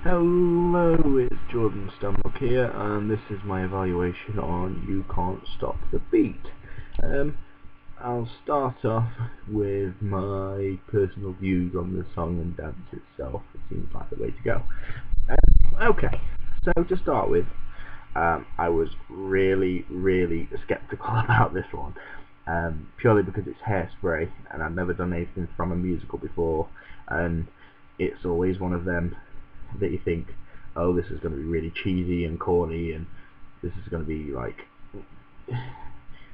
Hello, it's Jordan Stanlock here, and this is my evaluation on You Can't Stop the Beat. I'll start off with my personal views on the song and dance itself. It seems like the way to go. Okay, so to start with, I was really skeptical about this one, purely because it's Hairspray, and I've never done anything from a musical before, and it's always one of them that you think, oh, this is going to be really cheesy and corny, and this is going to be like,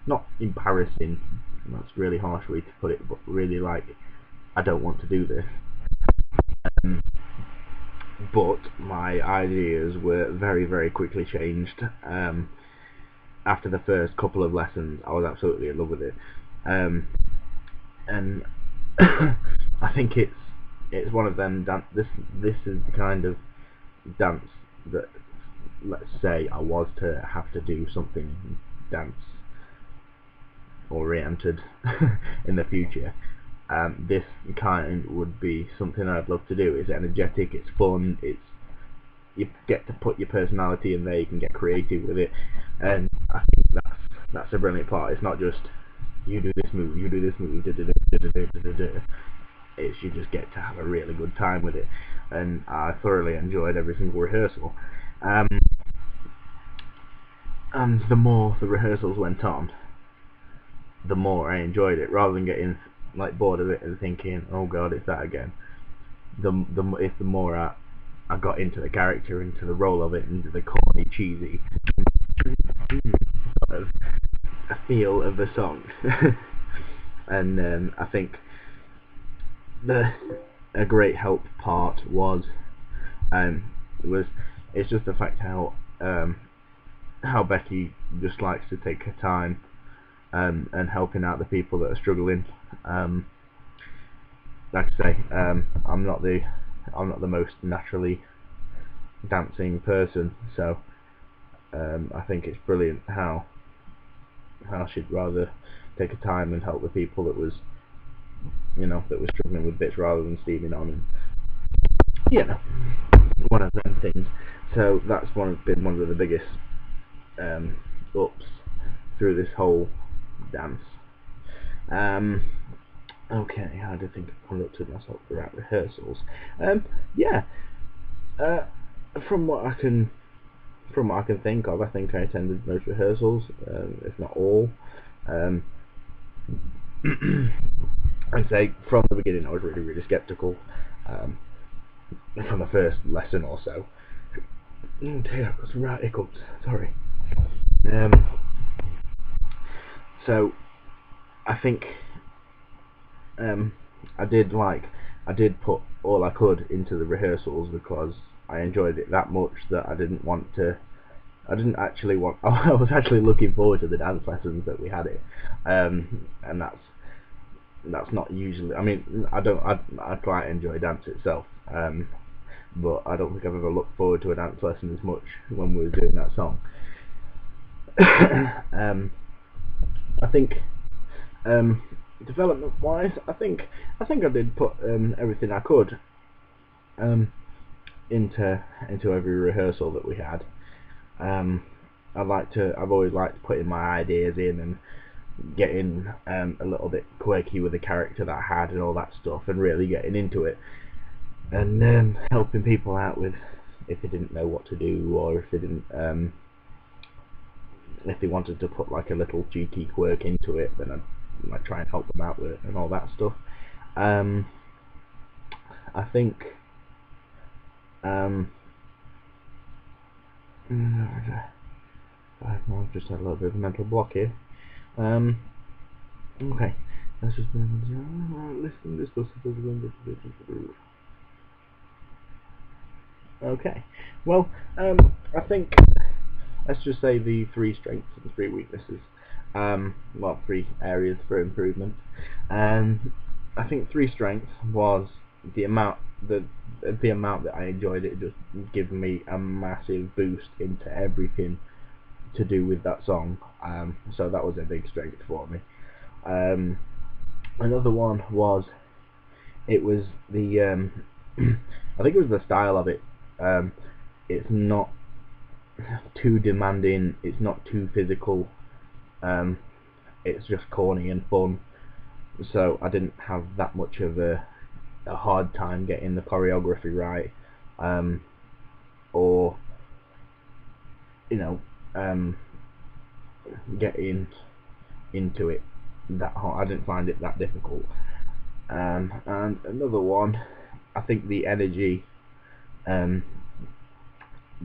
not embarrassing, that's a really harsh way to put it, but really like, I don't want to do this. But my ideas were very quickly changed. After the first couple of lessons, I was absolutely in love with it, and I think it's one of them. This is the kind of dance that, let's say I was to have to do something dance oriented in the future, this kind would be something I'd love to do. It's energetic, it's fun, you get to put your personality in there, you can get creative with it, and I think that's a brilliant part. It's not just you do this move, it's you just get to have a really good time with it, and I thoroughly enjoyed every single rehearsal. And the more the rehearsals went on, the more I enjoyed it, rather than getting like bored of it and thinking, oh god, it's that again. The more I got into the character, into the role of it, into the corny, cheesy sort of a feel of the song. And I think a great help part was it's just the fact how Becky just likes to take her time and helping out the people that are struggling. Like I say, I'm not the most naturally dancing person, so I think it's brilliant how she'd rather take her time and help the people that was struggling with bits, rather than steaming on, and one of them things. So that's been one of the biggest ups through this whole dance. Okay, how do I think I conducted myself throughout rehearsals? From what I can think of, I think I attended most rehearsals, if not all. I'd say from the beginning I was really skeptical, from the first lesson or so. Oh dear, I've got some right hiccups, sorry. So I think I did put all I could into the rehearsals, because I enjoyed it that much that I was actually looking forward to the dance lessons that we had it, and that's not usually, I mean, I quite enjoy dance itself, but I don't think I've ever looked forward to a dance lesson as much when we were doing that song. I think development wise, I think I did put everything I could into every rehearsal that we had. I've always liked putting my ideas in and getting a little bit quirky with the character that I had and all that stuff, and really getting into it, and helping people out with if they didn't know what to do, or if they didn't if they wanted to put like a little cheeky quirk into it, then I'd try and help them out with it and all that stuff. I think I've just had a little bit of a mental block here. Okay, let's just listen, discuss. Okay, well, I think let's just say the 3 strengths and 3 weaknesses. Well, 3 areas for improvement. I think 3 strengths was the amount that I enjoyed it, just giving me a massive boost into everything to do with that song. So that was a big strength for me. Another one was, it was the I think it was the style of it. It's not too demanding, it's not too physical, it's just corny and fun, so I didn't have that much of a hard time getting the choreography right, or getting into it that hard. I didn't find it that difficult. And another one, I think the energy,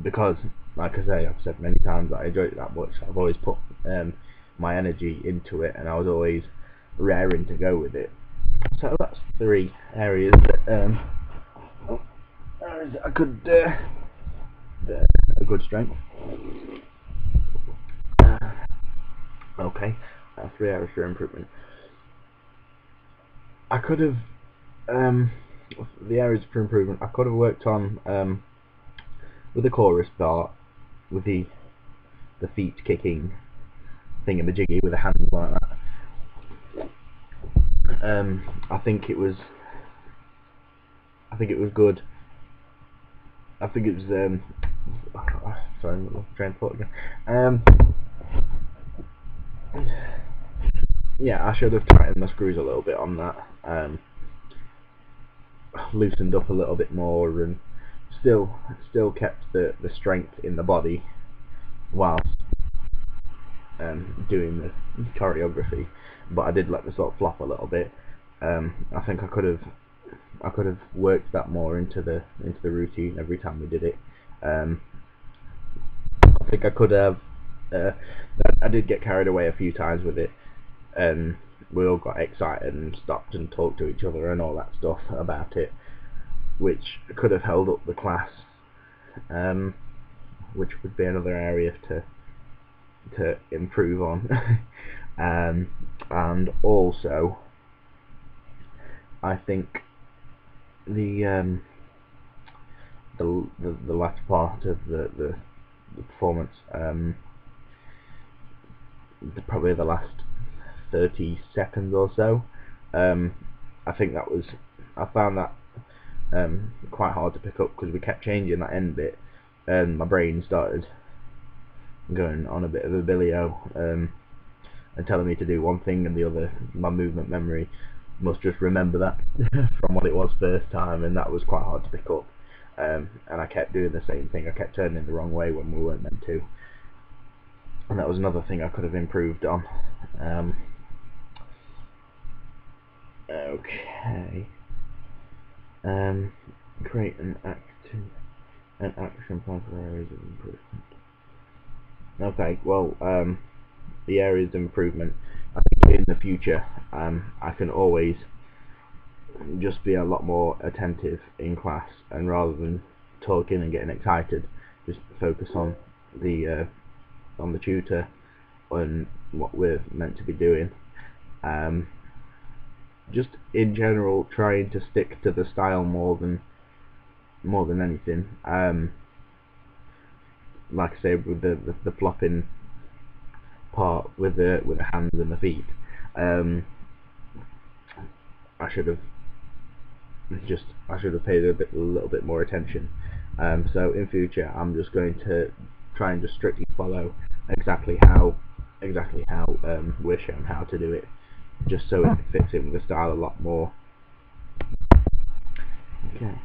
because like I say, I've said many times that I enjoyed it that much, I've always put my energy into it, and I was always raring to go with it. So that's 3 areas that I could a good strength. Okay, 3 areas for improvement. I could have the areas for improvement. I could have worked on with the chorus part, with the feet kicking thingamajiggy with the hands like that. I think it was good. I think it was sorry, I'm trying to talk again. Yeah, I should have tightened the screws a little bit on that, loosened up a little bit more, and still kept the strength in the body whilst doing the choreography, but I did let the sort of flop a little bit. I think I could have worked that more into the routine every time we did it. I think I could have. I did get carried away a few times with it, and we all got excited and stopped and talked to each other and all that stuff about it, which could have held up the class, which would be another area to improve on. And also, I think the last part of the performance, probably the last 30 seconds or so, I think I found that quite hard to pick up, because we kept changing that end bit, and my brain started going on a bit of a billy-o, and telling me to do one thing and the other. My movement memory must just remember that from what it was first time, and that was quite hard to pick up. And I kept doing the same thing. I kept turning the wrong way when we weren't meant to, and that was another thing I could have improved on. Okay. Create an action plan for areas of improvement. Okay, well, the areas of improvement, I think in the future, I can always just be a lot more attentive in class, and rather than talking and getting excited, just focus on the tutor and what we're meant to be doing. Just in general, trying to stick to the style more than anything. Like I say, with the flopping part with the hands and the feet, I should have paid a little bit more attention. So in future, I'm just going to try and just strictly follow exactly how we're shown how to do it, just so it fits in with the style a lot more. Okay.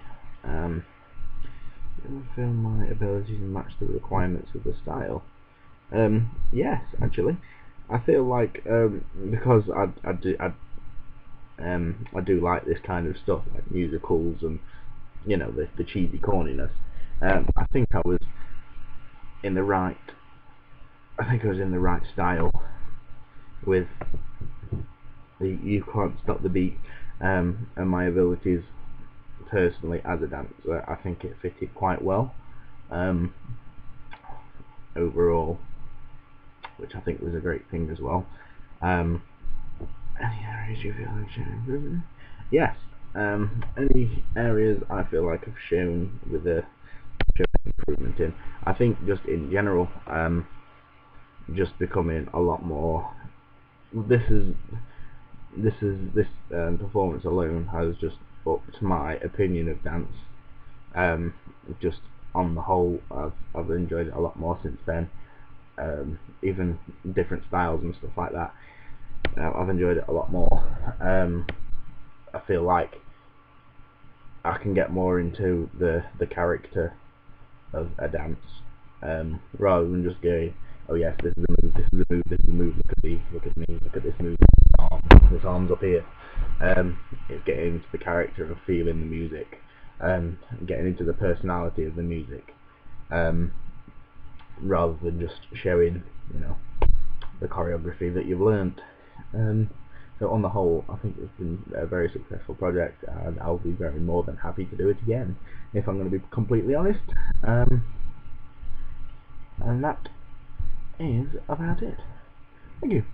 I feel my abilities match the requirements of the style. Yes, actually, I feel like because I do like this kind of stuff, like musicals and the cheesy corniness. I think I was in the right. Style with the You Can't Stop the Beat, and my abilities personally as a dancer. I think it fitted quite well overall, which I think was a great thing as well. Any areas you feel like showing improvement? Yes. Any areas I feel like I've shown improvement in. I think just in general, just becoming a lot more. This performance alone has just upped my opinion of dance. Just on the whole, I've enjoyed it a lot more since then. Even different styles and stuff like that. I've enjoyed it a lot more. I feel like I can get more into the character of a dance, rather than just going, oh yes, this is a move, this is a move, this is a move. Look at me, look at this move. This arm's up here. It's getting into the character and feeling the music, getting into the personality of the music, rather than just showing, the choreography that you've learnt. So on the whole, I think it's been a very successful project, and I'll be very more than happy to do it again, if I'm going to be completely honest. And that is about it. Thank you.